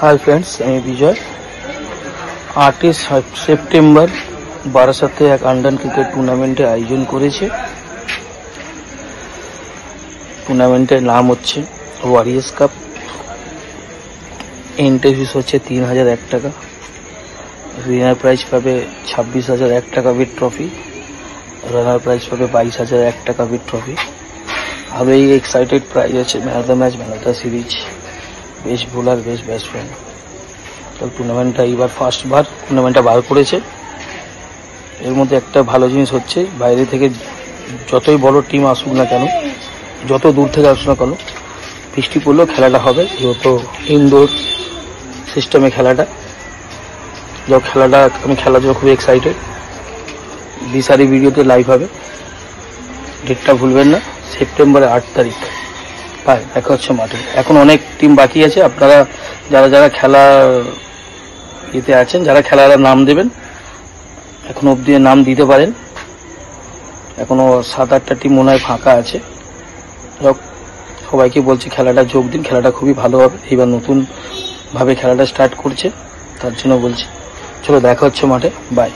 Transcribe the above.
Hi friends, আমি বিজয়। 8 September বারাসাতে এক আন্ডার ক্রিকেট টুর্নামেন্টের আয়োজন করেছে। টুর্নামেন্টের নাম হচ্ছে ওয়ারিয়ার্স কাপ। এন্ট্রি ফিস হচ্ছে 3001 টাকা। উইনার প্রাইজ পাবে 26,001 টাকা উইথ ট্রফি। রানার প্রাইজ পাবে 22,001 টাকা উইথ ট্রফি। আরও এই এক্সাইটেড প্রাইজ আছে man of the match, man of the series, best bowler, best batsman. তো টুর্নামেন্টটা এইবার ফার্স্টবার টুর্নামেন্টটা বার করেছে। এর মধ্যে একটা ভালো জিনিস হচ্ছে, বাইরে থেকে যতই বড় টিম আসুক না কেন, যত দূর থেকে আসুক না কেন, বৃষ্টি পড়লেও খেলাটা হবে, যেহেতু ইনডোর সিস্টেমে খেলাটা। আমি খেলার জন্য খুবই এক্সাইটেড। দিশারি ভিডিওতে লাইভ হবে, ডেটটা ভুলবেন না, সেপ্টেম্বরের 8 তারিখ। বাই, দেখা হচ্ছে মাঠে। এখন অনেক টিম বাকি আছে, আপনারা যারা খেলা ইতে আছেন, যারা খেলার নাম দেবেন, এখন অবধি নাম দিতে পারেন। এখনো 7-8টা টিম মনে হয় ফাঁকা আছে। সবাইকে বলছি খেলাটা যোগ দিন, খেলাটা খুবই ভালো হবে। এইবার নতুন ভাবে খেলাটা স্টার্ট করছে, তার জন্য বলছি। চলো দেখা হচ্ছে মাঠে। বাই।